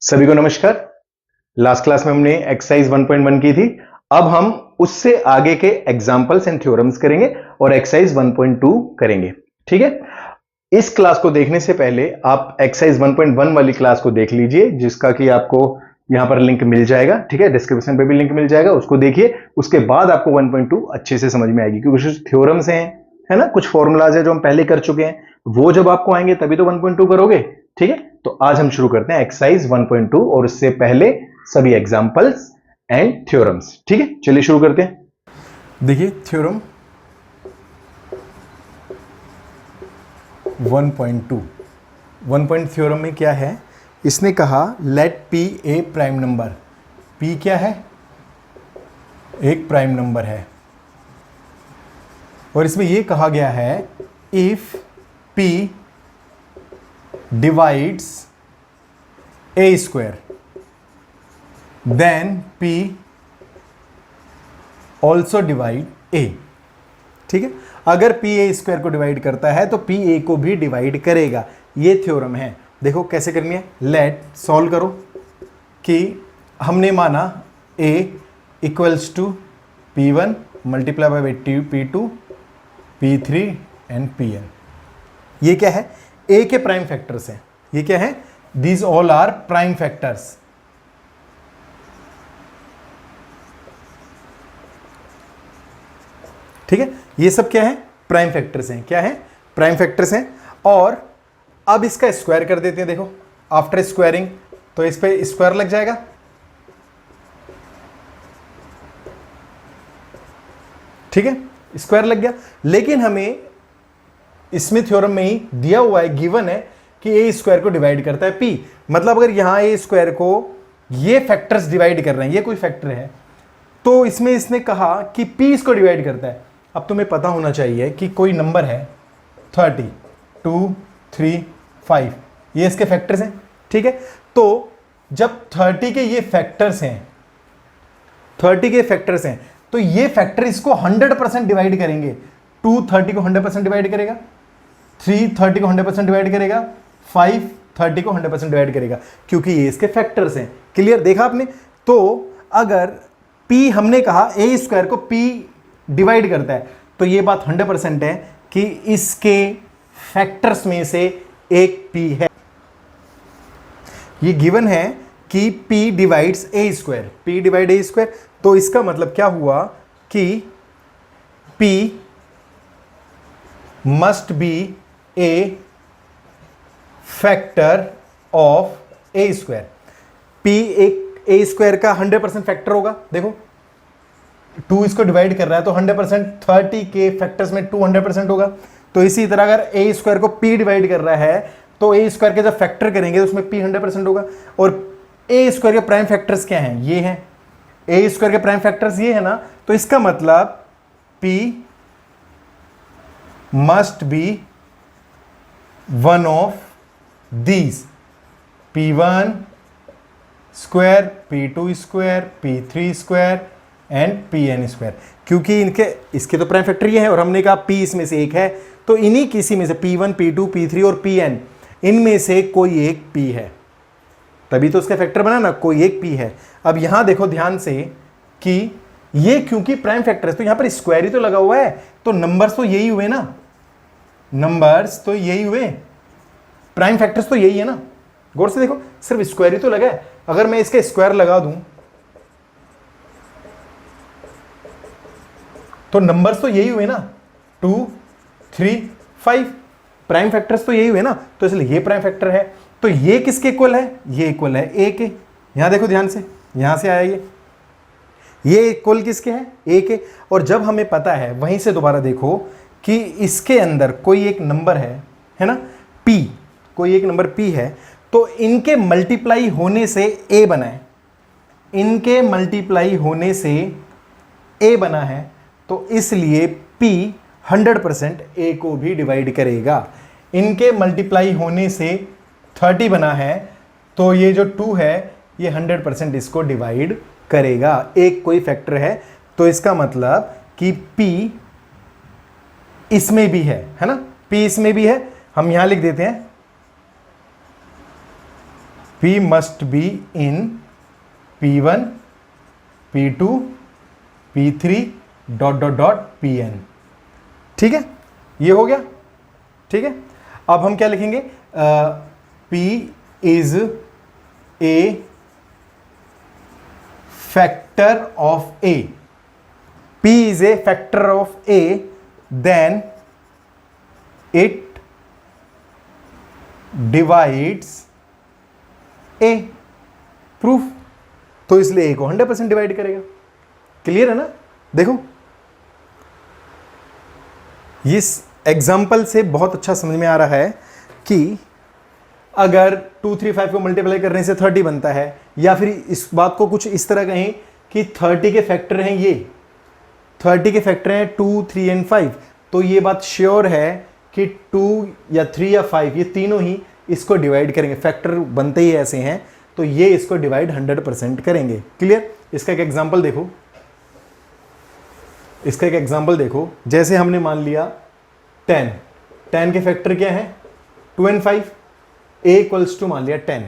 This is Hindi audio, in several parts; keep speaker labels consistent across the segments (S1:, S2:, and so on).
S1: सभी को नमस्कार। लास्ट क्लास में हमने एक्सरसाइज 1.1 की थी। अब हम उससे आगे के एग्जांपल्स एंड थ्योरम्स करेंगे और एक्सरसाइज 1.2 करेंगे। ठीक है, इस क्लास को देखने से पहले आप एक्सरसाइज 1.1 वाली क्लास को देख लीजिए, जिसका कि आपको यहां पर लिंक मिल जाएगा। ठीक है, डिस्क्रिप्शन पे भी लिंक मिल जाएगा, उसको देखिए। उसके बाद आपको 1.2 अच्छे से समझ में आएगी, क्योंकि कुछ थ्योरम्स हैं, है ना, कुछ फॉर्मूलाज है जो हम पहले कर चुके हैं, वो जब आपको आएंगे तभी तो 1.2 करोगे। ठीक है, तो आज हम शुरू करते हैं एक्सरसाइज 1.2 और उससे पहले सभी एग्जांपल्स एंड थ्योरम्स। ठीक है, चलिए शुरू करते हैं।
S2: देखिए थ्योरम 1.2 1 थ्योरम में क्या है, इसने कहा लेट P ए प्राइम नंबर। P क्या है? एक प्राइम नंबर है। और इसमें यह कहा गया है if P divides a square then P also divide a. ठीक है, अगर P ए स्क्वायर को डिवाइड करता है तो P ए को भी डिवाइड करेगा। ये थ्योरम है। देखो कैसे करनी है, लेट सॉल्व करो कि हमने माना A equals to P1 multiply by P2 P3 and Pn। ये क्या है? A के प्राइम फैक्टर्स हैं। ये क्या है? These all are prime factors. ठीक है, ये सब क्या है? प्राइम फैक्टर्स हैं। क्या है? प्राइम फैक्टर्स हैं। और अब इसका स्क्वायर कर देते हैं। देखो आफ्टर स्क्वायरिंग तो इस पे स्क्वायर लग जाएगा। ठीक है, स्क्वायर लग गया। लेकिन हमें इसमें थ्योरम में ही दिया हुआ है, गिवन है कि ए स्क्वायर को डिवाइड करता है पी। मतलब अगर यहां ए स्क्वायर को ये फैक्टर्स डिवाइड कर रहे हैं, ये कोई फैक्टर है, तो इसमें इसने कहा कि पी इसको डिवाइड करता है। अब तुम्हें पता होना चाहिए कि कोई नंबर है 30, 2, 3, 5, ये इसके फैक्टर्स हैं। ठीक है, तो जब 30 के ये फैक्टर्स हैं, 30 के फैक्टर्स हैं, तो ये फैक्टर इसको 100% डिवाइड करेंगे। 2 30 को 100% डिवाइड करेगा, 3 30 को 100% डिवाइड करेगा, 5 30 को 100% डिवाइड करेगा, क्योंकि ये इसके फैक्टर्स हैं। क्लियर? देखा आपने? तो अगर P हमने कहा ए स्क्वायर को P डिवाइड करता है, तो ये बात 100% है कि इसके फैक्टर्स में से एक P है। ये गिवन है कि P divides a square, P divide A square. तो इसका मतलब क्या हुआ कि P must be A factor of A square. P एक ए स्क्वायर का 100% फैक्टर होगा। देखो 2 इसको डिवाइड कर रहा है तो 100%, 30 के फैक्टर्स में 2 100% होगा। तो इसी तरह अगर ए स्क्वायर को P डिवाइड कर रहा है तो ए स्क्वायर के जब फैक्टर करेंगे तो उसमें P 100% होगा। और ए स्क्वायर के प्राइम फैक्टर्स क्या हैं? ये हैं। ए स्क्वायर के प्राइम फैक्टर्स ये है ना, तो इसका मतलब P must be one of these, P1 square, P2 square, P3 square and Pn square. क्योंकि इसके तो प्राइम फैक्टर ये है और हमने कहा P इसमें से एक है, तो इन्हीं किसी में से P1 P2 P3 और Pn, इनमें से कोई एक P है, तभी तो उसका फैक्टर बना ना, कोई एक P है। अब यहां देखो ध्यान से कि ये क्योंकि प्राइम फैक्टर है तो यहां पर स्क्वायर ही तो लगा हुआ है, तो नंबर्स तो यही हुए ना, नंबर्स तो यही हुए, प्राइम फैक्टर्स तो यही है ना। गौर से देखो, सिर्फ स्क्वायर ही तो लगा है। अगर मैं इसके स्क्वायर लगा दूं तो नंबर्स तो यही हुए ना, 2, 3, 5, प्राइम फैक्टर्स तो यही हुए ना, तो इसलिए ये प्राइम फैक्टर है। तो ये किसके इक्वल है? ये इक्वल है ए के। यहां देखो ध्यान से, यहां से आया ये इक्वल किसके है? ए के। और जब हमें पता है, वहीं से दोबारा देखो कि इसके अंदर कोई एक नंबर है ना, P, कोई एक नंबर P है, तो इनके मल्टीप्लाई होने से A बना है, इनके मल्टीप्लाई होने से A बना है, तो इसलिए P 100% A को भी डिवाइड करेगा। इनके मल्टीप्लाई होने से 30 बना है, तो ये जो 2 है ये 100% इसको डिवाइड करेगा। एक कोई फैक्टर है, तो इसका मतलब कि P इसमें भी है ना, P इसमें भी है। हम यहां लिख देते हैं P must be in P1 P2 P3 dot dot dot Pn। ठीक है, ये हो गया। ठीक है, अब हम क्या लिखेंगे, P is a factor of A, P is a factor of A, then it divides A। Proof, तो इसलिए A को 100% डिवाइड करेगा। क्लियर है ना? देखो, इस एग्जाम्पल से बहुत अच्छा समझ में आ रहा है कि अगर 2, 3, 5 को मल्टीप्लाई करने से 30 बनता है, या फिर इस बात को कुछ इस तरह कहें कि 30 के फैक्टर हैं, ये 30 के फैक्टर हैं 2, 3 एंड 5, तो ये बात श्योर है कि 2 या 3 या 5 ये तीनों ही इसको डिवाइड करेंगे। फैक्टर बनते ही ऐसे हैं, तो ये इसको डिवाइड 100% करेंगे। क्लियर? इसका एक एग्जांपल देखो, इसका एक एग्जांपल देखो। जैसे हमने मान लिया 10 के फैक्टर क्या है, 2 एंड 5, a इक्वल्स टू मान लिया 10।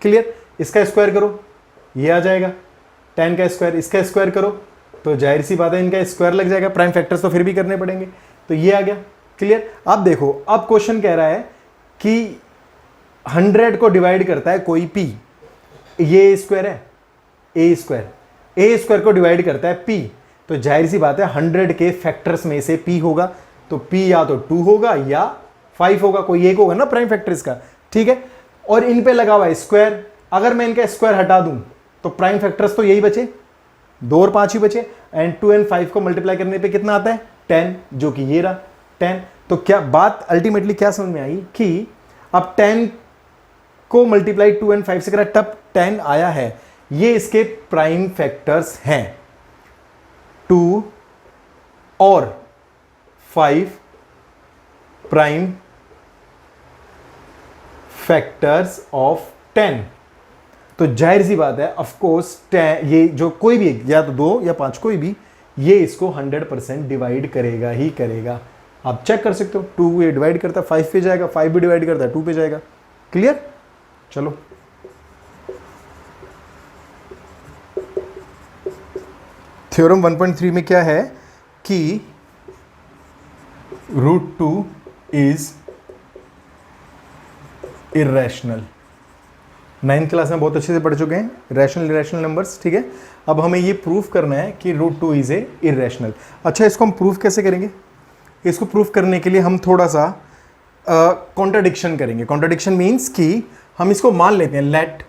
S2: क्लियर? इसका स्क्वायर करो, ये आ जाएगा 10 का स्क्वायर, इसका स्क्वायर करो तो जाहिर सी बात है इनका स्क्वायर लग जाएगा, प्राइम फैक्टर्स तो फिर भी करने पड़ेंगे, तो ये आ गया। क्लियर? अब देखो, अब क्वेश्चन कह रहा है कि 100 को डिवाइड करता है कोई p, ये स्क्वायर है, a स्क्वायर को डिवाइड करता है p, तो जाहिर सी बात है 100 के फैक्टर्स में से p होगा, तो p या तो 2 होगा या 5 होगा, कोई एक होगा ना प्राइम फैक्टर इसका। ठीक है, और इन पे लगा हुआ है स्क्वायर, अगर मैं इनका स्क्वायर हटा दूं तो प्राइम फैक्टर्स तो यही बचे, 2 और 5 ही बचे, एंड 2 एंड 5 को मल्टीप्लाई करने पे कितना आता है, 10, जो कि ये रहा 10। तो क्या बात अल्टीमेटली क्या समझ में आई कि अब 10 को मल्टीप्लाई 2 एंड 5 से करा तब 10 आया है, ये इसके प्राइम फैक्टर्स हैं 2 और 5 प्राइम फैक्टर्स ऑफ 10। तो जाहिर सी बात है ऑफ कोर्स ये जो कोई भी या तो 2 या 5 कोई भी, ये इसको 100% डिवाइड करेगा ही करेगा। आप चेक कर सकते हो, 2 ये डिवाइड करता है 5 पे जाएगा, 5 भी डिवाइड करता है 2 पे जाएगा। क्लियर? चलो थ्योरम 1.3 में क्या है कि √2 इज इर्रेशनल। 9th क्लास में बहुत अच्छे से पढ़ चुके हैं रैशनल इरेशनल नंबर्स। ठीक है, अब हमें ये प्रूफ करना है कि √2 इज ए इर्रेशनल। अच्छा, इसको हम प्रूफ कैसे करेंगे? इसको प्रूफ करने के लिए हम थोड़ा सा कॉन्ट्राडिक्शन करेंगे। कॉन्ट्राडिक्शन मीन्स कि हम इसको मान लेते हैं, let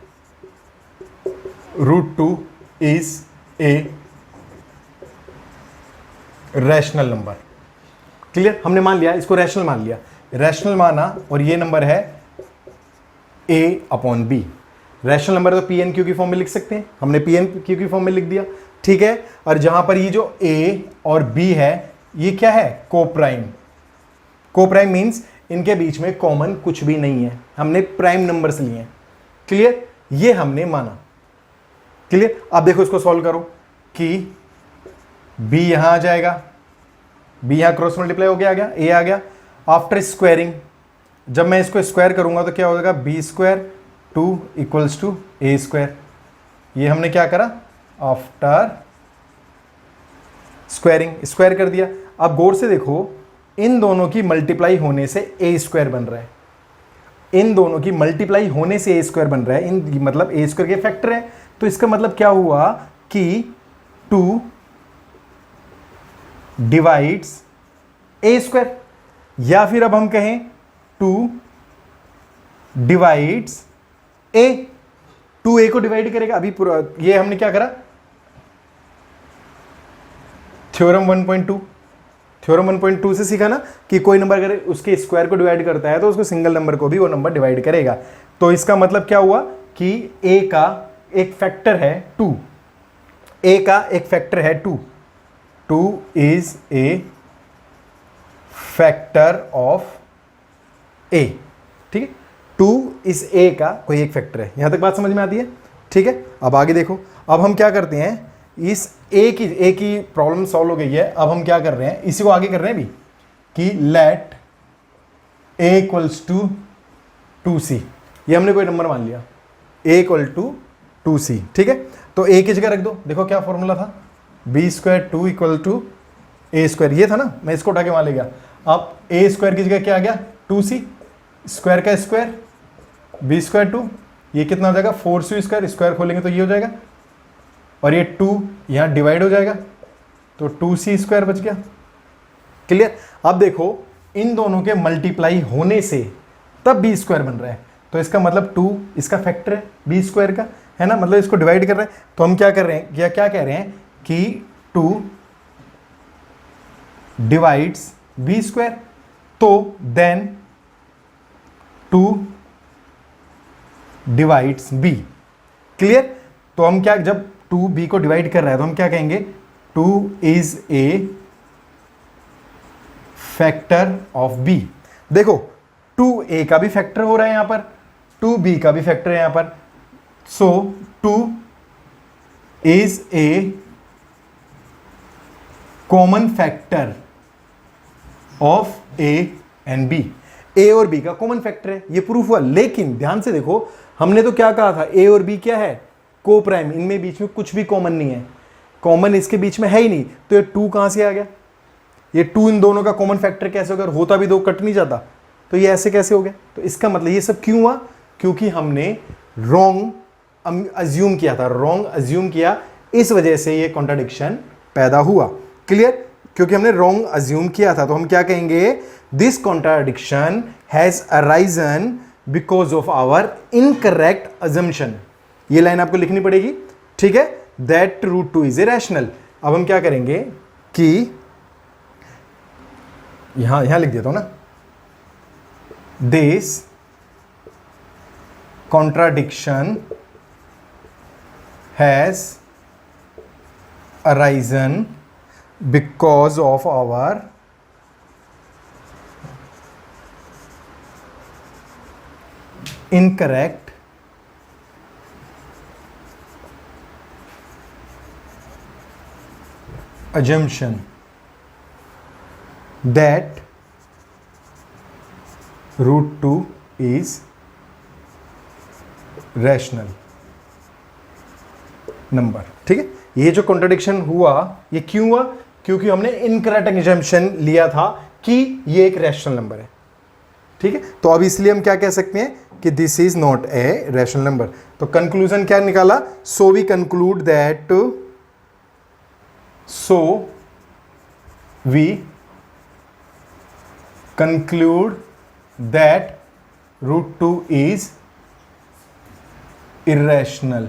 S2: √2 is a rational number. Clear? हमने मान लिया, इसको रैशनल मान लिया, रैशनल माना, और ये नंबर है a/b। रैशनल नंबर तो PNQ की फॉर्म में लिख सकते हैं, हमने PNQ की फॉर्म में लिख दिया। ठीक है, और जहां पर ये जो A और B है, ये क्या है, कोप्राइम। कोप्राइम मीन्स इनके बीच में कॉमन कुछ भी नहीं है, हमने प्राइम नंबर्स लिए हैं। क्लियर? ये हमने माना। क्लियर? अब देखो इसको सॉल्व करो कि B यहां आ जाएगा, B यहां क्रॉस मल्टीप्लाई हो गया, आ गया, A आ गया। आफ्टर स्क्वायरिंग, जब मैं इसको स्क्वायर करूंगा तो क्या हो जाएगा, b² 2 इक्वल्स टू a²। ये हमने क्या करा, आफ्टर स्क्वायरिंग स्क्वायर कर दिया। अब गौर से देखो, इन दोनों की मल्टीप्लाई होने से a² बन रहा है, इन दोनों की मल्टीप्लाई होने से a² बन रहा है, इन मतलब a² के फैक्टर है। तो इसका मतलब क्या हुआ कि 2 डिवाइड्स a², या फिर अब हम कहें 2 डिवाइड्स a। 2a को डिवाइड करेगा। अभी पूरा ये हमने क्या करा, थ्योरम 1.2 से सीखा ना कि कोई नंबर अगर उसके स्क्वायर को डिवाइड करता है तो उसको सिंगल नंबर को भी वो नंबर डिवाइड करेगा। तो इसका मतलब क्या हुआ कि a का एक फैक्टर है 2, a का एक फैक्टर है 2, 2 is a factor of a। ठीक है, 2 इस a का कोई एक फैक्टर है। यहां तक बात समझ में आती है? ठीक है, अब आगे देखो, अब हम क्या करते हैं, इस a की प्रॉब्लम सॉल्व हो गई है। अब हम क्या कर रहे हैं, इसी को आगे कर रहे हैं भी कि late a equals to 2c। ये हमने कोई नंबर मान लिया, ए इक्वल टू 2c, ठीक है। तो ए की जगह रख दो, देखो क्या फॉर्मूला था, b square 2 equal to a square, ये था ना, मैं इसको उठा के वहां ले गया। अब ए स्क्वायर की जगह क्या आ गया, 2c, स्क्वायर का स्क्वायर, बी स्क्वायर 2, ये कितना हो जाएगा 4c स्क्वायर, स्क्वायर खोलेंगे तो ये हो जाएगा, और ये 2 यहाँ डिवाइड हो जाएगा तो 2c स्क्वायर बच गया। क्लियर। अब देखो इन दोनों के मल्टीप्लाई होने से तब बी स्क्वायर बन रहा है, तो इसका मतलब 2 इसका फैक्टर है बी स्क्वायर का, है ना, मतलब इसको डिवाइड कर रहे हैं। तो हम क्या कर रहे हैं, क्या कह रहे हैं कि 2 डिवाइड्स बी स्क्वायर, तो देन 2 डिवाइड्स बी। क्लियर। तो हम क्या, जब 2 बी को डिवाइड कर रहा है तो हम क्या कहेंगे, 2 is a factor of b. देखो 2a का भी फैक्टर हो रहा है यहां पर, 2b का भी फैक्टर है यहां पर, सो 2 is A common factor of a and b। a और b का कॉमन फैक्टर है, ये प्रूफ हुआ। लेकिन ध्यान से देखो, हमने तो क्या कहा था, a और b क्या है, को प्राइम, इनमें बीच में कुछ भी कॉमन नहीं है, कॉमन इसके बीच में है ही नहीं, तो ये 2 कहां से आ गया, ये 2 इन दोनों का कॉमन फैक्टर कैसे होगा, होता भी 2 कट नहीं जाता, तो ये ऐसे कैसे हो गया। तो इसका मतलब ये सब क्यों हुआ, क्योंकि हमने रॉन्ग अज्यूम किया था, रॉन्ग अज्यूम किया, इस वजह से ये कॉन्ट्राडिक्शन पैदा हुआ। क्लियर। क्योंकि हमने रॉन्ग अज्यूम किया था, तो हम क्या कहेंगे, this contradiction has arisen because of our incorrect assumption. ये लाइन आपको लिखनी पड़ेगी, ठीक है, दैट √2 इज इरेशनल। अब हम क्या करेंगे कि यहां लिख देता हूं ना, this contradiction has arisen because of our incorrect assumption that √2 is rational number. ठीक है, ये जो कॉन्ट्रडिक्शन हुआ ये क्यों हुआ, क्योंकि हमने इनकरेक्ट एग्जम्पशन लिया था कि ये एक रैशनल नंबर है। ठीक है, तो अब इसलिए हम क्या कह सकते हैं कि this is not a rational number. तो कंक्लूजन क्या निकाला, so we conclude that, so we conclude that √2 is irrational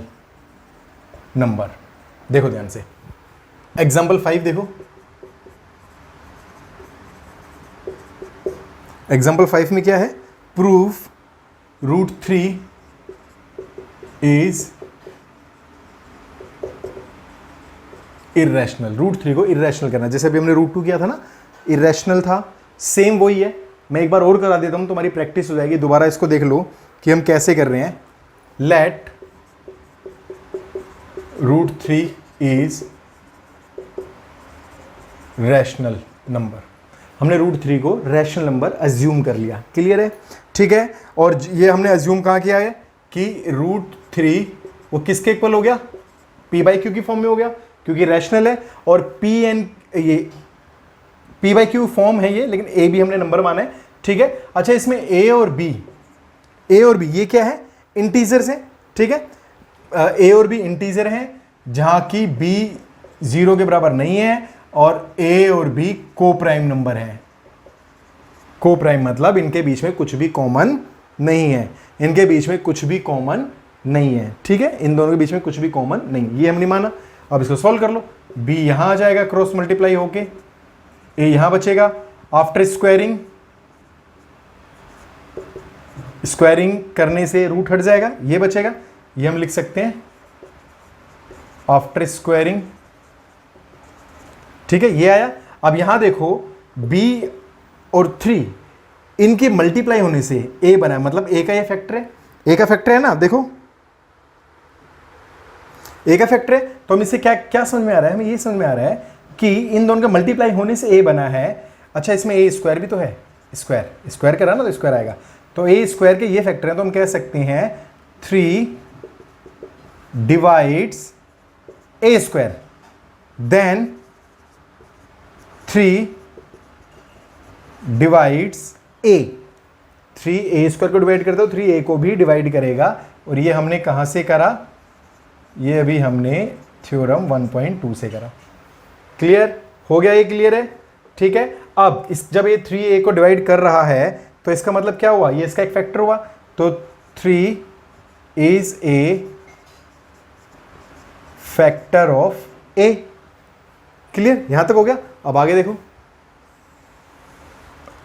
S2: number. देखो ध्यान से, एग्जाम्पल 5 देखो, एग्जाम्पल 5 में क्या है, प्रूफ √3 इज इरेशनल। √3 को इरेशनल करना, जैसे अभी हमने √2 किया था ना, इरेशनल था, सेम वही है। मैं एक बार और करा देता हूं, तुम्हारी प्रैक्टिस हो जाएगी, दोबारा इसको देख लो कि हम कैसे कर रहे हैं। Let √3 is rational number. हमने √3 को रैशनल नंबर अज्यूम कर लिया। क्लियर है, ठीक है। और ये हमने अज्यूम कहां किया है कि √3 वो किसके इक्वल हो गया, p/q की फॉर्म में हो गया, क्योंकि रैशनल है। और ये p/q फॉर्म है ये, लेकिन a भी हमने नंबर माना है। ठीक है, अच्छा इसमें a और b ये क्या है, इंटीजर्स हैं। ठीक है, a और b इंटीजर हैं, जहां की b 0 के बराबर नहीं है, और a और b को प्राइम नंबर है। को प्राइम मतलब इनके बीच में कुछ भी कॉमन नहीं है, इनके बीच में कुछ भी कॉमन नहीं है। ठीक है, इन दोनों के बीच में कुछ भी कॉमन नहीं, ये हम नहीं माना। अब इसको सॉल्व कर लो, b यहां आ जाएगा क्रॉस मल्टीप्लाई होके, a यहां बचेगा, आफ्टर स्क्वायरिंग करने से रूट हट जाएगा, ये बचेगा, ये हम लिख सकते हैं आफ्टर स्क्वायरिंग। ठीक है, ये आया। अब यहां देखो b और 3 इनके मल्टीप्लाई होने से a बना, मतलब a का ये फैक्टर है, a का फैक्टर है ना, देखो a का फैक्टर है। तो हम इससे क्या क्या समझ में आ रहा है, हमें ये समझ में आ रहा है कि इन दोनों के मल्टीप्लाई होने से a बना है। अच्छा इसमें a स्क्वायर भी तो है, स्क्वायर करा ना तो स्क्वायर आएगा, तो a स्क्वायर के ये फैक्टर है, तो हम कह सकते हैं 3 divides a square, then 3 divides A. 3a square को डिवाइड करता हो, 3a को भी डिवाइड करेगा। और ये हमने कहां से करा? ये अभी हमने थ्योरम 1.2 से करा। क्लियर हो गया? ये क्लियर है? ठीक है। अब इस जब ये 3a को डिवाइड कर रहा है तो इसका मतलब क्या हुआ? ये इसका एक फैक्टर हुआ, तो 3 is a factor of a। Clear? यहां तक हो गया। अब आगे देखो,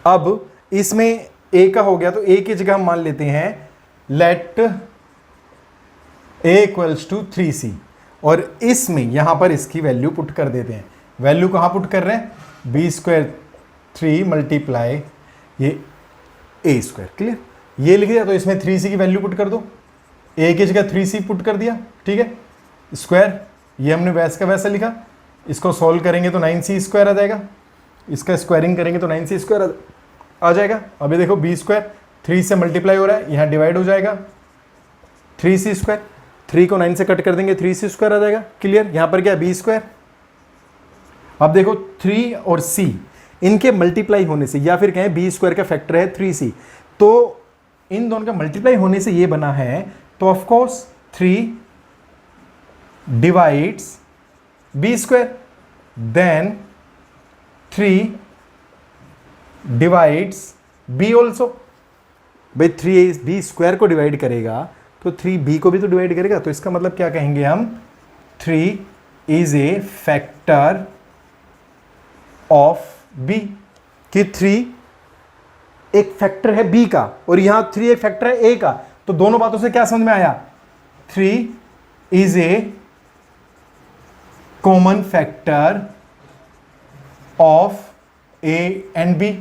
S2: अब इसमें a का हो गया तो a की जगह हम मान लेते हैं late a equals to 3c, और इसमें यहां पर इसकी वैल्यू पुट कर देते हैं। वैल्यू कहां पुट कर रहे हैं? बी स्क्वायर 3 मल्टीप्लाई ये a स्क्वायर। क्लियर? ये लिख दिया, तो इसमें 3c की वैल्यू पुट कर दो। a की जगह 3c पुट कर दिया, ठीक है। स्क्वायर ये हमने वैसा का वैसा लिखा। इसको सॉल्व करेंगे तो 9c स्क्वायर आ जाएगा, इसका स्क्वायरिंग करेंगे तो 9c स्क्वायर आ जाएगा। अभी देखो बी स्क्वायर 3 से मल्टीप्लाई हो रहा है, यहाँ डिवाइड हो जाएगा 3c स्क्वायर। 3 को 9 से कट कर देंगे 3c स्क्वायर आ जाएगा। क्लियर? यहाँ पर क्या? B square. अब देखो 3 और c इनके मल्टीप्लाई होने से, या फिर कहें बी स्क्वायर का फैक्टर है 3c, तो इन दोनों का मल्टीप्लाई होने से ये बना है। तो of course 3 divides b square, then 3 divides b also. भाई 3 बी स्क्वायर को डिवाइड करेगा तो 3b को भी तो डिवाइड करेगा। तो इसका मतलब क्या कहेंगे हम? 3 is a factor of b, कि 3 एक फैक्टर है b का और यहां 3 एक फैक्टर है a का। तो दोनों बातों से क्या समझ में आया? 3 is a common factor of a and b।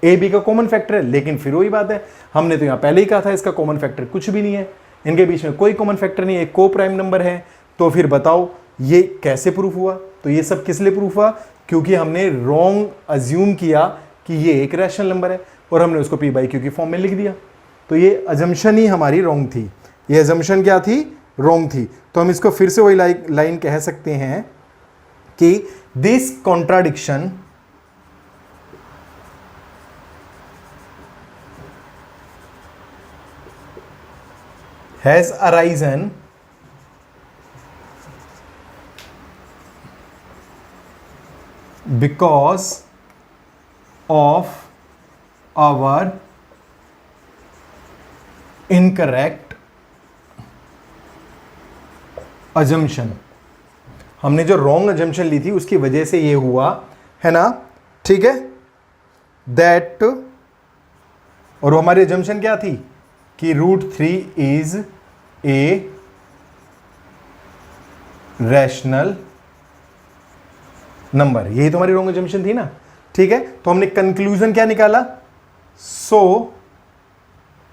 S2: a b का कॉमन फैक्टर है, लेकिन फिर वही बात है, हमने तो यहां पहले ही कहा था इसका कॉमन फैक्टर कुछ भी नहीं है, इनके बीच में कोई कॉमन फैक्टर नहीं है, को प्राइम नंबर है। तो फिर बताओ ये कैसे प्रूफ हुआ? तो ये सब किस लिए प्रूफ हुआ? क्योंकि हमने रॉन्ग अज्यूम किया कि ये एक रैशनल नंबर है और हमने उसको p बाई क्यू की फॉर्म में लिख दिया। तो ये अजम्पशन ही हमारी रॉन्ग थी। ये अजम्पशन क्या थी? रॉन्ग थी। तो हम इसको फिर से वही लाइन कह सकते हैं कि this contradiction has arisen because of our incorrect assumption। हमने जो रॉन्ग assumption ली थी उसकी वजह से ये हुआ है ना, ठीक है। दैट, और हमारी assumption क्या थी? कि √3 इज ए रैशनल नंबर। यही तो हमारी रॉन्ग अजम्पशन थी ना, ठीक है। तो हमने कंक्लूजन क्या निकाला? So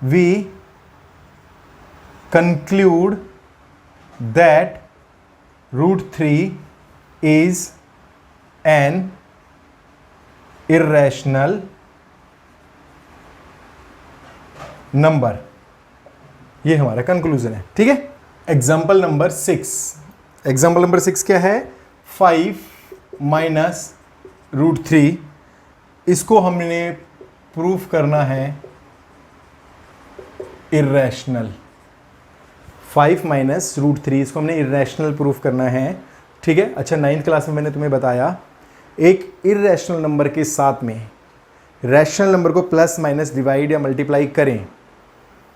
S2: we conclude that √3 is an irrational number. ये हमारा कंक्लूजन है, ठीक है। Example number 6। एग्जाम्पल नंबर 6 क्या है? 5 माइनस √3। इसको हमने प्रूफ करना है इर्रेशनल। 5 माइनस √3 इसको हमने इर्रेशनल प्रूफ करना है, ठीक है। अच्छा, 9th क्लास में मैंने तुम्हें बताया एक इर्रेशनल नंबर के साथ में रैशनल नंबर को प्लस माइनस डिवाइड या मल्टीप्लाई करें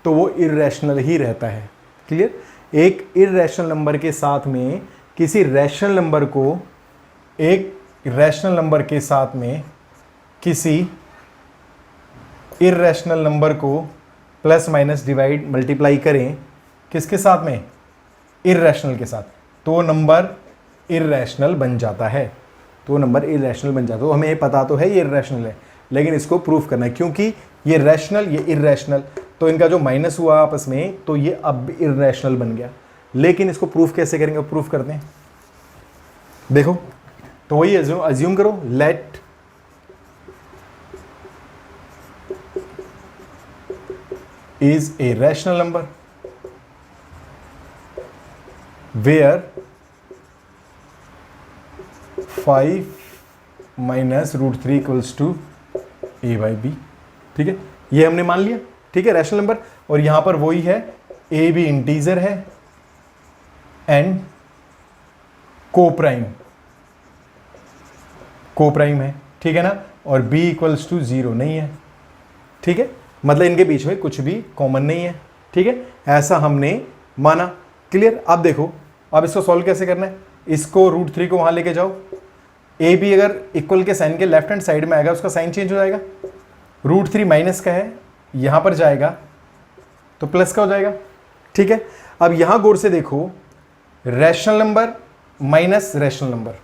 S2: तो वो इर्रेशनल ही रहता है। क्लियर? एक इर्रेशनल नंबर के साथ में किसी रैशनल नंबर को, एक रैशनल नंबर के साथ में किसी इर्रेशनल नंबर को प्लस माइनस डिवाइड मल्टीप्लाई करें, किसके साथ में? इर्रेशनल के साथ, तो नंबर इर्रेशनल बन जाता है। तो नंबर इर्रेशनल बन जाता है। तो हमें ये पता तो है ये इर्रेशनल है, लेकिन इसको प्रूफ करना है क्योंकि ये रैशनल ये इर्रेशनल, तो इनका जो माइनस हुआ आपस में तो ये अब इर्रेशनल बन गया। लेकिन इसको प्रूफ कैसे करेंगे? प्रूफ करते हैं, देखो। तो वही अज्यूम करो, let is a rational number. Where 5 minus root 3 equals to a by b. ठीक है, ये हमने मान लिया। ठीक है, रैशनल नंबर, और यहां पर वही है, ए भी इंटीजर है एंड कोप्राइम है। ठीक है ना, और b इक्वल्स टू 0 नहीं है। ठीक है, मतलब इनके बीच में कुछ भी कॉमन नहीं है। ठीक है, ऐसा हमने माना। क्लियर? अब देखो, अब इसको सॉल्व कैसे करना है। इसको रूट 3 को वहां लेके जाओ, ए बी अगर इक्वल के साइन के लेफ्ट हैंड साइड में आएगा उसका साइन चेंज हो जाएगा। रूट 3 माइनस का है, यहां पर जाएगा तो प्लस का हो जाएगा। ठीक है, अब यहां गौर से देखो, rational number minus rational number,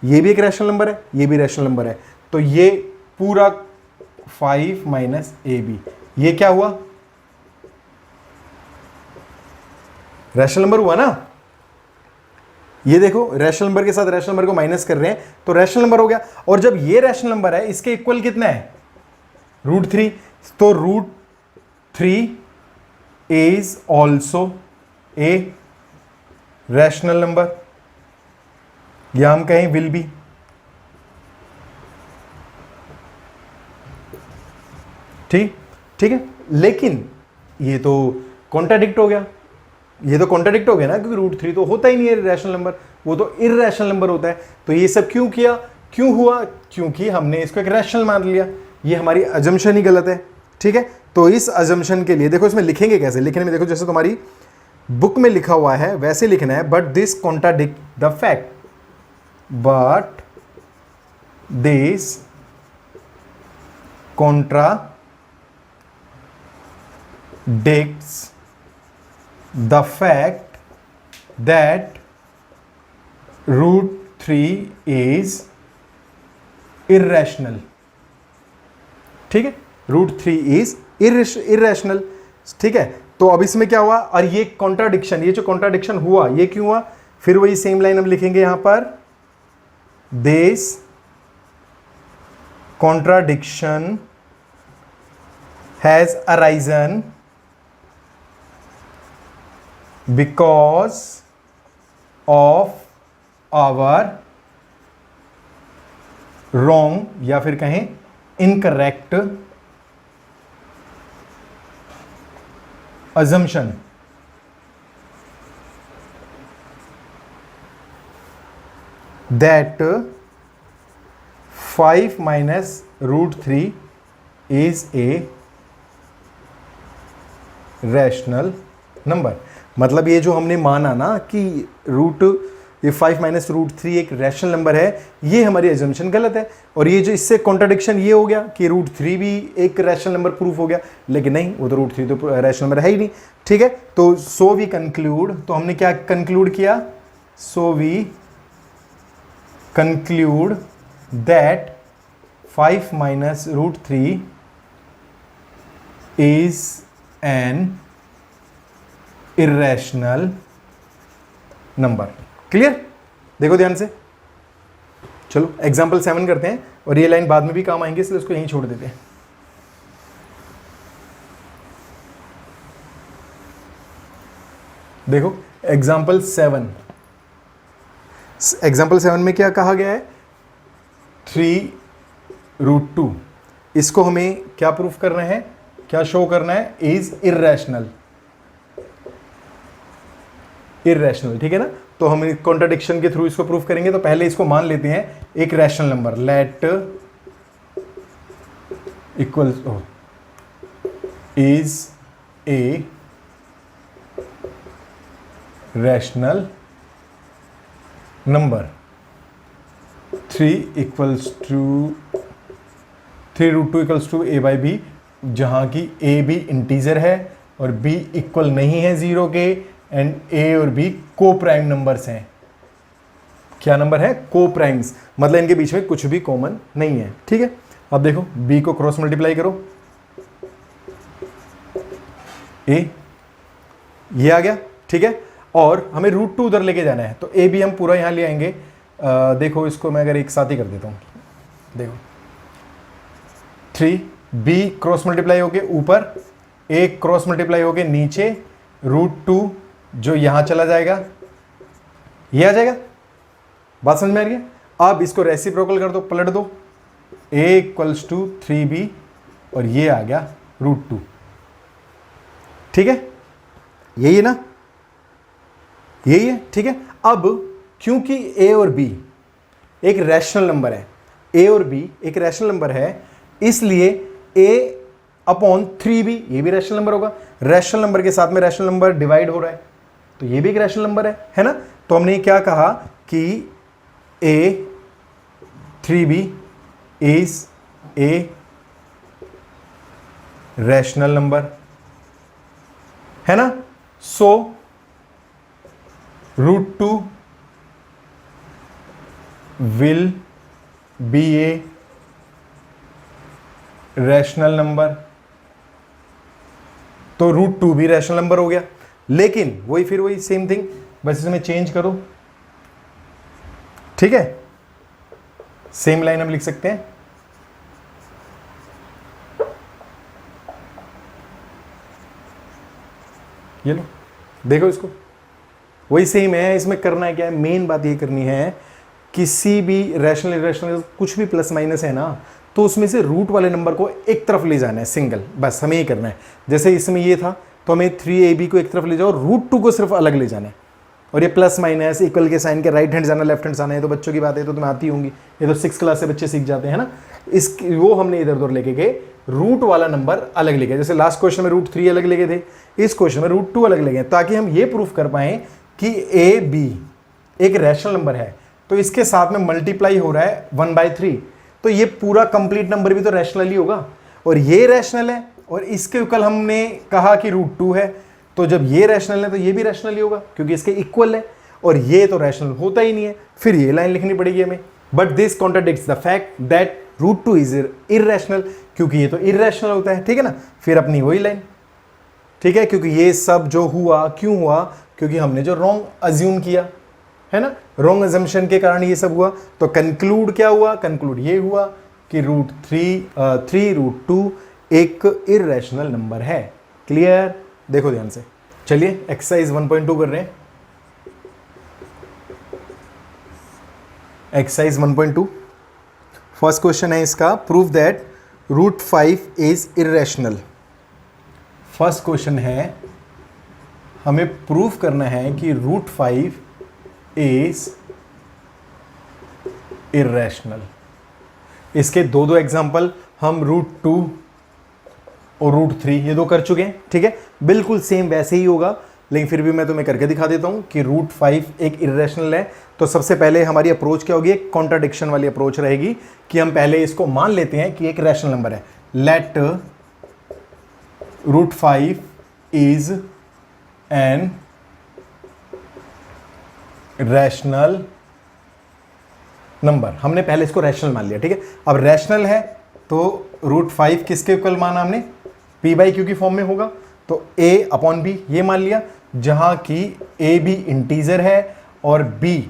S2: ये भी एक रैशनल नंबर है, ये भी रैशनल नंबर है, तो ये पूरा 5 माइनस ए बी, ये क्या हुआ? रैशनल नंबर हुआ ना। ये देखो, रैशनल नंबर के साथ रैशनल नंबर को माइनस कर रहे हैं तो रैशनल नंबर हो गया। और जब ये रैशनल नंबर है, इसके इक्वल कितना है? रूट 3, तो root 3 is also a rational number, या हम कहें विल बी। ठीक है, लेकिन ये तो कॉन्ट्राडिक्ट हो गया। ये तो कॉन्ट्राडिक्ट हो गया ना, क्योंकि रूट 3 तो होता ही नहीं है रैशनल नंबर, वो तो इररैशनल नंबर होता है। तो ये सब क्यों किया, क्यों हुआ? क्योंकि हमने इसको एक रैशनल मान लिया। ये हमारी अजम्पशन ही गलत है। ठीक है, तो इस अजम्पशन के लिए देखो, इसमें लिखेंगे कैसे। लिखने में देखो, जैसे तुम्हारी बुक में लिखा हुआ है वैसे लिखना है, but this contradict the fact, but this contradicts the fact that root 3 is irrational। ठीक है, रूट 3 इज irrational। ठीक है, तो अब इसमें क्या हुआ, और ये कॉन्ट्राडिक्शन, ये जो कॉन्ट्राडिक्शन हुआ ये क्यों हुआ? फिर वही सेम लाइन हम लिखेंगे यहां पर, this contradiction has arisen because of our wrong, या फिर कहें incorrect assumption that 5 minus root 3 is a rational number। मतलब ये जो हमने माना ना कि ये 5 माइनस रूट 3 एक रैशनल नंबर है, ये हमारी एजम्पशन गलत है। और ये जो इससे कॉन्ट्राडिक्शन ये हो गया कि रूट 3 भी एक रैशनल नंबर प्रूफ हो गया, लेकिन नहीं, वो तो रूट 3 तो रैशनल नंबर है ही नहीं। ठीक है, तो सो वी कंक्लूड, तो हमने क्या कंक्लूड किया? So we conclude that 5 minus root 3 is an irrational number। Clear? देखो ध्यान से, चलो एग्जाम्पल 7 करते हैं, और ये लाइन बाद में भी काम आएंगे, इसलिए उसको यहीं छोड़ देते हैं। देखो एग्जाम्पल 7, एग्जाम्पल 7 में क्या कहा गया है? 3 रूट 2, इसको हमें क्या प्रूफ करना है, क्या शो करना है? Is irrational. ठीक है ना, तो हम कॉन्ट्राडिक्शन के थ्रू इसको प्रूफ करेंगे। तो पहले इसको मान लेते हैं एक rational number, let equals is a rational number. 3 root 2 equals to a by b, जहां की ए बी इंटीजर है और बी इक्वल नहीं है 0 के, एंड ए और बी को प्राइम नंबर्स हैं। क्या नंबर है? को प्राइम्स, मतलब इनके बीच में कुछ भी कॉमन नहीं है। ठीक है, अब देखो बी को क्रॉस मल्टीप्लाई करो, ए ये आ गया। ठीक है, और हमें रूट 2 उधर लेके जाना है, तो ए बी हम पूरा यहां ले आएंगे। देखो इसको मैं अगर एक साथ ही कर देता हूं, देखो 3 बी क्रॉस मल्टीप्लाई होके ऊपर, ए क्रॉस मल्टीप्लाई होके नीचे, रूट 2 जो यहां चला जाएगा ये आ जाएगा। बात समझ में आ रही है? अब इसको रेसिप्रोकल कर दो, पलट दो, a इक्वल्स टू 3b और ये आ गया √2। ठीक है, यही है ना, यही है। ठीक है, अब क्योंकि a और b एक रैशनल नंबर है, a और b एक रैशनल नंबर है, इसलिए a/3b ये भी रैशनल नंबर होगा। रैशनल नंबर के साथ में रैशनल नंबर डिवाइड हो रहा है, तो ये भी एक रैशनल नंबर है ना। तो हमने क्या कहा कि a/3b is a rational number, है ना। सो √2 will be A rational number. तो √2 भी रैशनल नंबर हो गया, लेकिन वही फिर वही सेम थिंग, बस इसमें चेंज करो। ठीक है, सेम लाइन हम लिख सकते हैं। ये लो, देखो इसको, वही सेम है। इसमें करना है क्या है, मेन बात ये करनी है, किसी भी रैशनल इरेशनल कुछ भी प्लस माइनस है ना, तो उसमें से रूट वाले नंबर को एक तरफ ले जाना है, सिंगल, बस हमें ये करना है। जैसे इसमें ये था, तो हमें 3ab को एक तरफ ले जाओ, √2 को सिर्फ अलग ले जाना है। और ये प्लस माइनस इक्वल के साइन के राइट हैंड जाना, लेफ्ट हैंड जाना है, तो बच्चों की बात है, तो तुम्हें आती होंगी, ये तो 6th क्लास से बच्चे सीख जाते हैं ना। वो हमने इधर उधर लेके गए, रूट वाला नंबर अलग ले गए। जैसे लास्ट क्वेश्चन में √3 अलग ले गए थे, इस क्वेश्चन में √2 अलग ले गए, ताकि हम ये प्रूफ कर पाए कि ab एक रैशनल नंबर है, तो इसके साथ में मल्टीप्लाई हो रहा है 1/3, तो ये पूरा कंप्लीट नंबर भी तो रैशनल ही होगा। और ये रैशनल है, और इसके कल हमने कहा कि √2 है, तो जब ये रैशनल है तो ये भी रैशनल ही होगा, क्योंकि इसके इक्वल है, और ये तो रैशनल होता ही नहीं है, फिर ये लाइन लिखनी पड़ेगी हमें। But this contradicts the fact that √2 is irrational, क्योंकि ये तो इर्रेशनल होता है। ठीक है ना, फिर अपनी वही लाइन। ठीक है, क्योंकि ये सब जो हुआ क्यों हुआ, क्योंकि हमने जो रॉन्ग अज्यूम किया है ना, रॉन्ग अजम्पशन के कारण ये सब हुआ। तो कंक्लूड क्या हुआ, कंक्लूड ये हुआ कि √2 एक इर्रेशनल नंबर है। क्लियर, देखो ध्यान से। चलिए एक्सरसाइज 1.2 कर रहे हैं। एक्सरसाइज 1.2 फर्स्ट क्वेश्चन है इसका, prove that √5 is irrational. First question है, हमें प्रूफ करना है कि √5 इज इर्रेशनल। इसके दो एग्जांपल हम √2 और √3 ये दो कर चुके हैं। ठीक है, बिल्कुल सेम वैसे ही होगा, लेकिन फिर भी मैं तुम्हें करके दिखा देता हूं कि √5 एक इर्रेशनल है। तो सबसे पहले हमारी अप्रोच क्या होगी, एक कॉन्ट्राडिक्शन वाली अप्रोच रहेगी, कि हम पहले इसको मान लेते हैं कि एक रैशनल नंबर है। Let √5 is an rational number. हमने पहले इसको रैशनल मान लिया। ठीक है, अब रैशनल है तो √5 किसके इक्वल माना हमने, p/q की फॉर्म में होगा, तो a/b ये मान लिया, जहां की a भी इंटीजर है और b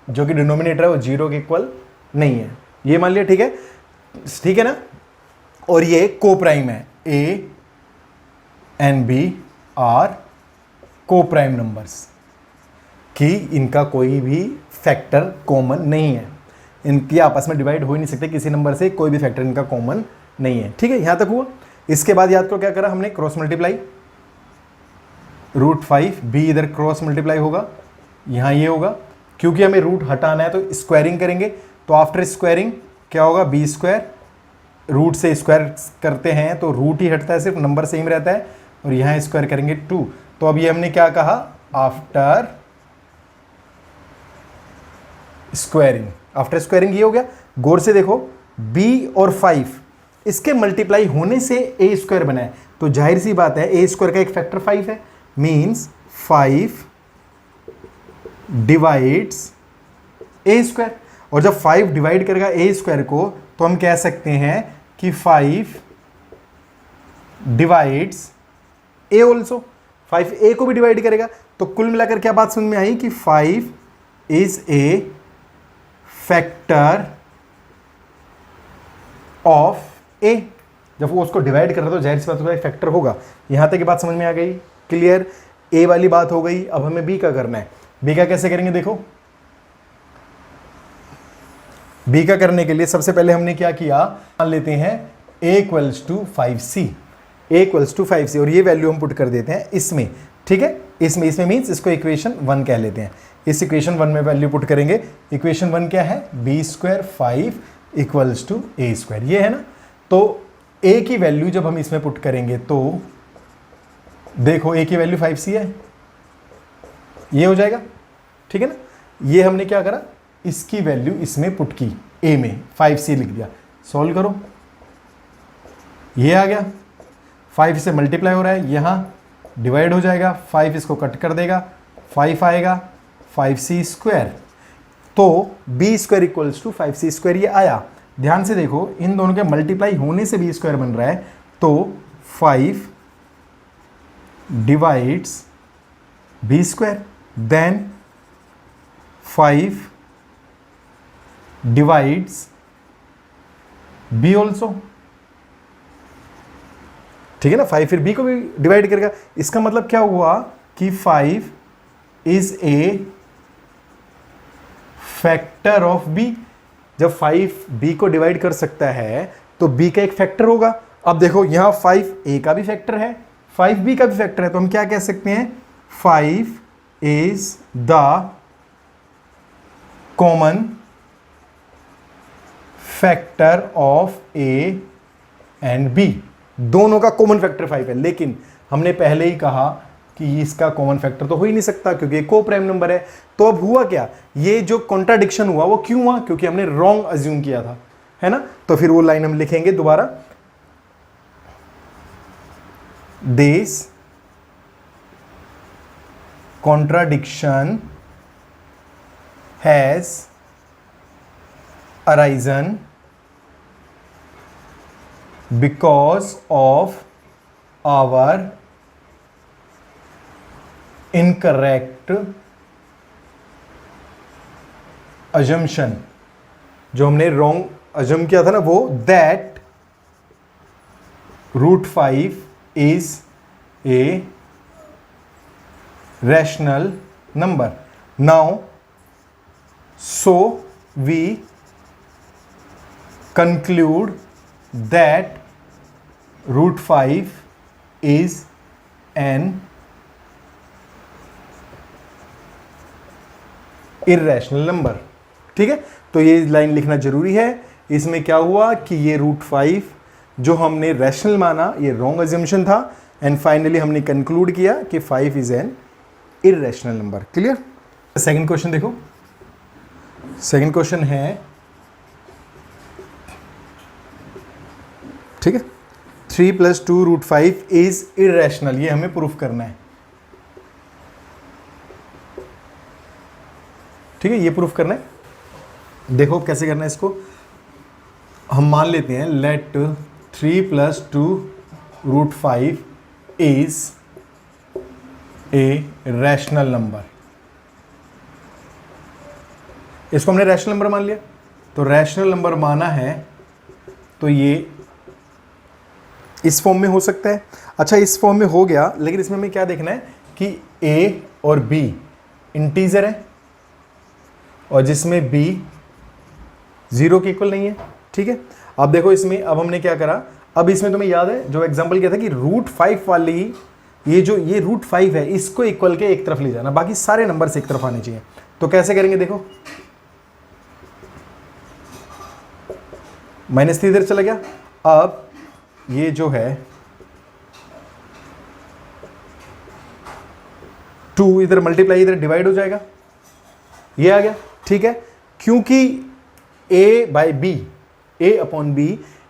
S2: जो कि डिनोमिनेटर है वो 0 के इक्वल नहीं है, ये मान लिया। ठीक है, ठीक है ना। और ये कोप्राइम है, a and b are coprime numbers, कि इनका कोई भी फैक्टर कॉमन नहीं है, इनकी आपस में डिवाइड हो ही नहीं सकते किसी नंबर से, कोई भी फैक्टर इनका कॉमन नहीं है। ठीक है, यहां तक हुआ। इसके बाद याद करो क्या करा हमने, क्रॉस मल्टीप्लाई। √5 भी इधर क्रॉस मल्टीप्लाई होगा, यहां ये होगा, क्योंकि हमें रूट हटाना है तो स्क्वायरिंग करेंगे। तो आफ्टर स्क्वायरिंग क्या होगा, b², रूट से स्क्वायर करते हैं तो रूट ही हटता है, सिर्फ नंबर सेम रहता है, और यहां स्क्वायर करेंगे 2। तो अब ये हमने क्या कहा, आफ्टर स्क्वायरिंग। आफ्टर स्क्वायरिंग ये हो गया। गौर से देखो, b और 5 इसके मल्टीप्लाई होने से a² बना है, तो जाहिर सी बात है a² का एक फैक्टर 5 है, मींस 5 डिवाइड्स a²। और जब 5 डिवाइड करेगा a² को, तो हम कह सकते हैं कि 5 डिवाइड्स a ऑल्सो, 5 a को भी डिवाइड करेगा। तो कुल मिलाकर क्या बात समझ में आई कि 5 is a factor of a। जब वो उसको डिवाइड कर रहा है तो जाहिर सी बात होगा फैक्टर होगा। यहां तक की बात समझ में आ गई, क्लियर। a वाली बात हो गई। अब हमें b का करना है। b का कैसे करेंगे, देखो बी का करने के लिए सबसे पहले हमने क्या किया, मान लेते हैं a equals to 5c, a equals to 5c, और ये वैल्यू हम पुट कर देते हैं इसमें, ठीक है, इसमें मीन्स इसको इक्वेशन 1 कह लेते हैं। इस इक्वेशन 1 में वैल्यू पुट करेंगे। इक्वेशन 1 क्या है, b square 5 equals to a square, ये है ना। तो a की वैल्यू जब हम इसमें पुट करेंगे तो देखो a की वैल्यू 5c है, ये हो जाएगा, ठीक है ना। ये हमने क्या करा, इसकी वैल्यू इसमें पुट की, a में 5c लिख दिया। सॉल्व करो, ये आ गया, 5 से मल्टीप्लाई हो रहा है, यहाँ डिवाइड हो जाएगा, 5 इसको कट कर देगा, 5 आएगा, 5c स्क्वायर। तो b square equals to 5c square ये आया। ध्यान से देखो, इन दोनों के मल्टीप्लाई होने से b स्क्वायर बन रहा है, तो 5 divides b square, then 5 divides b also, ठीक है ना। 5 फिर b को भी डिवाइड करेगा। इसका मतलब क्या हुआ कि 5 is a factor of b। जब 5 b को डिवाइड कर सकता है तो b का एक फैक्टर होगा। अब देखो यहां 5 a का भी फैक्टर है, 5 b का भी फैक्टर है, तो हम क्या कह सकते हैं, 5 is the common factor of a and b। दोनों का कॉमन फैक्टर 5 है, लेकिन हमने पहले ही कहा कि इसका कॉमन फैक्टर तो हो ही नहीं सकता क्योंकि को प्राइम नंबर है। तो अब हुआ क्या, ये जो कॉन्ट्राडिक्शन हुआ वो क्यों हुआ, क्योंकि हमने रॉन्ग अज्यूम किया था, है ना। तो फिर वो लाइन हम लिखेंगे दोबारा, this contradiction has arisen because of our incorrect assumption। जो हमने रॉन्ग अज्यूम किया था ना वो, that √5 is a rational number। now so we conclude that √5 is an irrational number, ठीक है। तो ये लाइन लिखना जरूरी है। इसमें क्या हुआ कि ये √5 जो हमने रैशनल माना ये रॉन्ग अज्यूम्पशन था, एंड फाइनली हमने कंक्लूड किया कि 5 is N irrational number. Clear. Second question देखो, सेकंड क्वेश्चन है, ठीक है, 3 + 2 √5 इज इररेशनल, ये हमें प्रूफ करना है, ठीक है, ये प्रूफ करना है। देखो कैसे करना है इसको, हम मान लेते हैं let 3 + 2 √5 is a rational number. इसको हमने रैशनल नंबर मान लिया, तो रैशनल नंबर माना है तो ये इस फॉर्म में हो सकता है। अच्छा इस फॉर्म में हो गया, लेकिन इसमें हमें क्या देखना है कि a और b इंटीजर है और जिसमें b 0 के इक्वल नहीं है, ठीक है। अब देखो इसमें, अब हमने क्या करा, अब इसमें तुम्हें याद है जो एग्जांपल किया था कि √5 वाली ये √5 है इसको इक्वल के एक तरफ ले जाना, बाकी सारे नंबर से एक तरफ आने चाहिए। तो कैसे करेंगे देखो, -3 इधर चला गया, अब ये जो है 2 इधर मल्टीप्लाई इधर डिवाइड हो जाएगा, ये आ गया, ठीक है। क्योंकि a/b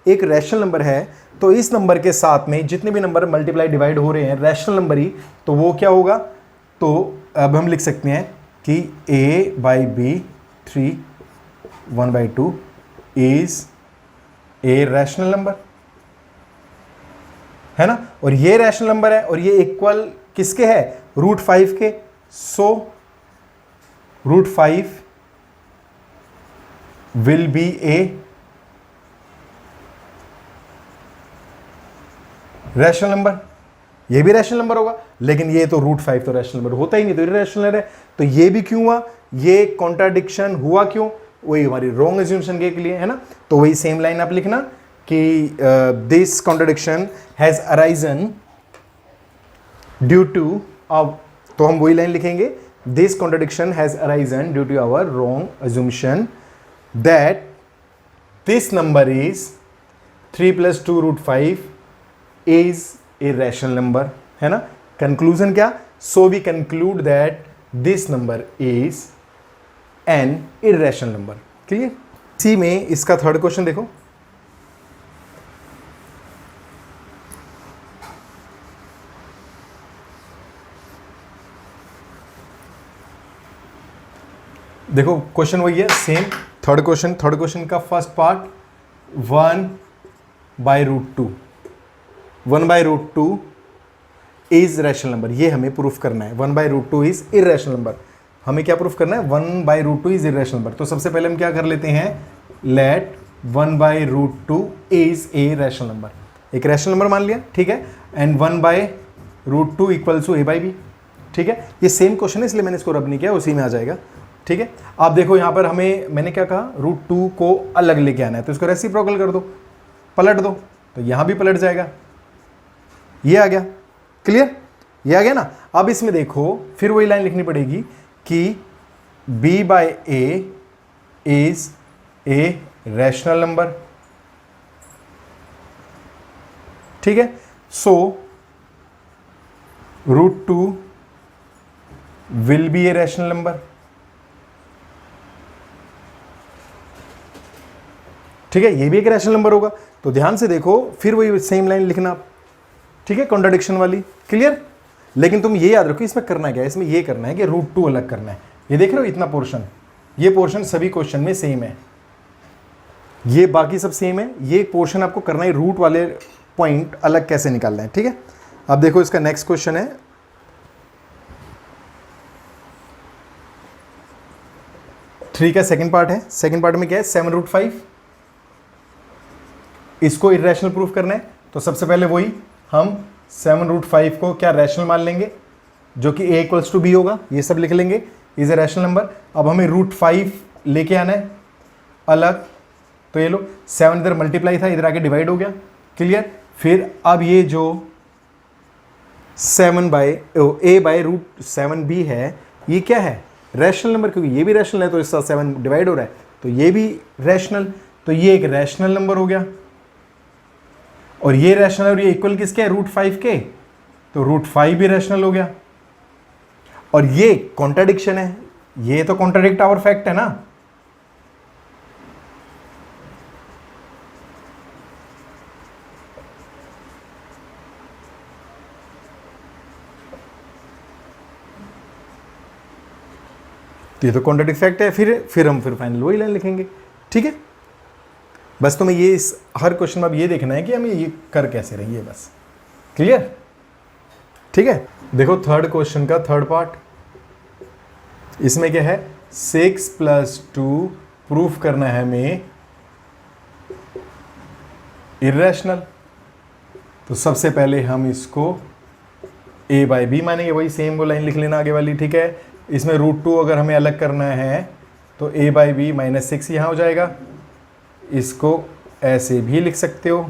S2: एक रैशनल नंबर है, तो इस नंबर के साथ में जितने भी नंबर मल्टीप्लाई डिवाइड हो रहे हैं रैशनल नंबर ही, तो वो क्या होगा, तो अब हम लिख सकते हैं कि a/b 3 1/2 is a rational number, है ना। और ये रैशनल नंबर है और ये इक्वल किसके है, √5 के। सो √5 will be A rational number, ये भी रैशनल नंबर होगा, लेकिन ये तो √5 तो रैशनल नंबर होता ही नहीं, तो इररेशनल है। तो ये भी क्यों हुआ, ये कॉन्ट्राडिक्शन हुआ क्यों, वही हमारी रॉन्ग एज्यूम्पशन के लिए है ना। तो वही सेम लाइन आप लिखना कि this contradiction has arisen due to, अब तो हम वही लाइन लिखेंगे, this contradiction has arisen due to our wrong assumption that this number is 3 + 2√5 is a rational number, है ना। कंक्लूजन क्या, so we conclude that this number is an irrational number. Clear. इसी में इसका थर्ड क्वेश्चन देखो, देखो क्वेश्चन वही है सेम, थर्ड क्वेश्चन का first part 1/√2 1/√2 is rational number, ये हमें प्रूफ करना है। 1/√2 इज इर्रेशनल नंबर, हमें क्या प्रूफ करना है, 1/√2 इज इर्रेशनल नंबर। तो सबसे पहले हम क्या कर लेते हैं, let 1/√2 is a rational number, एक रैशनल नंबर मान लिया, ठीक है। एंड 1/√2 इक्वल्स टू a/b, ठीक है। ये सेम क्वेश्चन है इसलिए मैंने इसको रब नहीं किया, उसी में आ जाएगा, ठीक है। आप देखो यहाँ पर हमें, मैंने क्या कहा, √2 को अलग लेके आना है, तो इसको रेसिप्रोकल कर दो, पलट दो, तो यहाँ भी पलट जाएगा, ये आ गया। क्लियर, ये आ गया ना। अब इसमें देखो फिर वही लाइन लिखनी पड़ेगी कि b/a is a rational number, ठीक है। सो √2 will be A rational number, ठीक है, ये भी एक रैशनल नंबर होगा। तो ध्यान से देखो फिर वही सेम लाइन लिखना, ठीक है, कॉन्ट्रडिक्शन वाली। क्लियर। लेकिन तुम ये याद रखो इसमें करना क्या है, इसमें ये करना है कि √2 अलग करना है। ये देख रहे हो इतना पोर्शन, ये पोर्शन सभी क्वेश्चन में सेम है, ये बाकी सब सेम है, ये पोर्शन आपको करना है, रूट वाले पॉइंट अलग कैसे निकालना है, ठीक है। अब देखो इसका नेक्स्ट क्वेश्चन है 3 का सेकंड पार्ट है। सेकंड पार्ट में क्या है, 7√5, इसको इर्रेशनल प्रूफ करना है। तो सबसे पहले वही हम 7√5 को क्या रैशनल मान लेंगे, जो कि a = b होगा, ये सब लिख लेंगे, इज ए रैशनल नंबर। अब हमें √5 लेके आना है अलग, तो ये लो 7 इधर मल्टीप्लाई था, इधर आके डिवाइड हो गया। क्लियर। फिर अब ये जो a/√7b है, ये क्या है, रैशनल नंबर, क्योंकि ये भी रैशनल है तो इसका 7 डिवाइड हो रहा है, तो ये भी रैशनल, तो ये एक रैशनल नंबर हो गया। और ये रैशनल और ये इक्वल किसके है, √5 के, तो √5 भी रैशनल हो गया। और ये कॉन्ट्राडिक्शन है, ये तो कॉन्ट्राडिक्ट आवर फैक्ट है ना। ये तो कॉन्ट्राडिक्ट फैक्ट है, फिर हम फाइनल वही लाइन लिखेंगे, ठीक है। बस तुम्हें ये इस हर क्वेश्चन में अब ये देखना है कि हमें ये कर कैसे रही है, बस। क्लियर, ठीक है। देखो थर्ड क्वेश्चन का थर्ड पार्ट, इसमें क्या है, 6 + 2 प्रूफ करना है हमें इर्रेशनल। तो सबसे पहले हम इसको a/b मानेंगे, वही सेम वो लाइन लिख लेना आगे वाली, ठीक है। इसमें √2 अगर हमें अलग करना है तो a/b -6 यहाँ हो जाएगा, इसको ऐसे भी लिख सकते हो,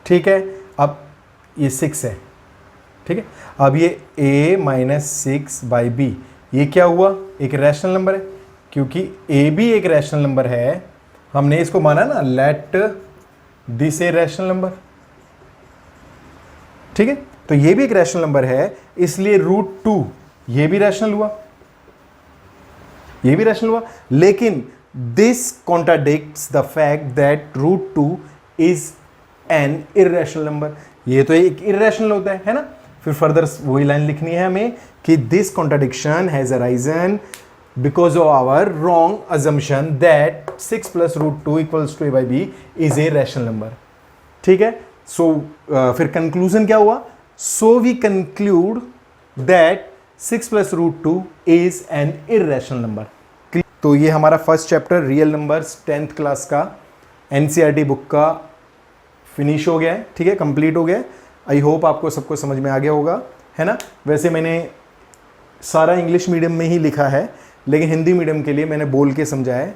S2: ठीक है। अब ये 6 है, ठीक है। अब ये a - 6/b, ये क्या हुआ, एक रैशनल नंबर है, क्योंकि a भी एक रैशनल नंबर है, हमने इसको माना ना, let this A rational number, ठीक है। तो ये भी एक रैशनल नंबर है, इसलिए √2 ये भी रैशनल हुआ, ये भी रैशनल हुआ। लेकिन this contradicts the fact that √2 is an irrational number, ये तो एक इर्रेशनल होता है ना। फिर फर्दर वही लाइन लिखनी है हमें कि this contradiction has arisen because of our wrong assumption that 6 + √2 = a/b is a rational number, ठीक है। सो फिर कंक्लूजन क्या हुआ, so we conclude that 6 + √2 is an irrational number. तो ये हमारा first chapter real numbers 10th class का NCERT बुक का फिनिश हो गया है, ठीक है, कंप्लीट हो गया है। आई होप आपको सबको समझ में आ गया होगा, है ना। वैसे मैंने सारा इंग्लिश मीडियम में ही लिखा है, लेकिन हिंदी मीडियम के लिए मैंने बोल के समझाया है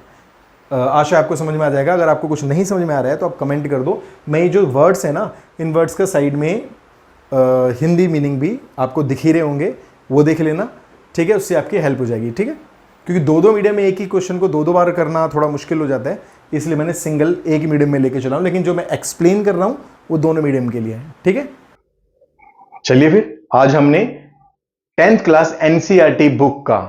S2: आशा आपको समझ में आ जाएगा। अगर आपको कुछ नहीं समझ में आ रहा है तो आप कमेंट कर दो। मैं ये जो वर्ड्स है ना, इन वर्ड्स का साइड में हिंदी मीनिंग भी आपको दिख ही रहे होंगे, वो देख लेना, ठीक है। उससे आपकी हेल्प हो जाएगी, ठीक है। क्योंकि दो दो मीडियम में एक ही क्वेश्चन को दो दो बार करना थोड़ा मुश्किल हो जाता है, इसलिए मैंने सिंगल एक ही मीडियम में लेके चला हूँ। लेकिन जो मैं एक्सप्लेन कर रहा हूँ वो दोनों मीडियम के लिए है, ठीक है।
S1: चलिए फिर आज हमने 10th क्लास एनसीईआरटी बुक का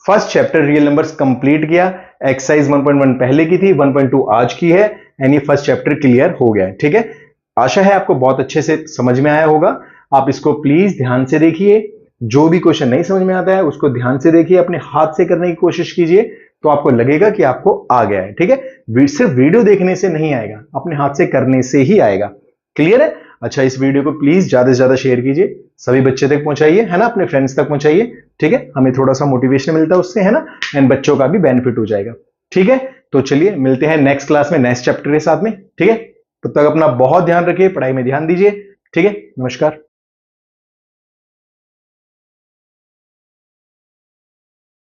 S1: first chapter real numbers complete किया। एक्सरसाइज 1.1 पहले की थी, 1.2 आज की है, यानी फर्स्ट चैप्टर क्लियर हो गया है, ठीक है। आशा है आपको बहुत अच्छे से समझ में आया होगा। आप इसको प्लीज ध्यान से देखिए, जो भी क्वेश्चन नहीं समझ में आता है उसको ध्यान से देखिए, अपने हाथ से करने की कोशिश कीजिए, तो आपको लगेगा कि आपको आ गया है, ठीक है। सिर्फ वीडियो देखने से नहीं आएगा, अपने हाथ से करने से ही आएगा। क्लियर है? अच्छा, इस वीडियो को प्लीज ज्यादा से ज्यादा शेयर कीजिए, सभी बच्चे तक पहुंचाइए, है ना, अपने फ्रेंड्स तक पहुंचाइए, ठीक है। हमें थोड़ा सा मोटिवेशन मिलता है उससे, है ना, एंड बच्चों का भी बेनिफिट हो जाएगा, ठीक है। तो चलिए मिलते हैं नेक्स्ट क्लास में नेक्स्ट चैप्टर के साथ में, ठीक है। तब तक अपना बहुत ध्यान रखिए, पढ़ाई में ध्यान दीजिए, ठीक है। नमस्कार।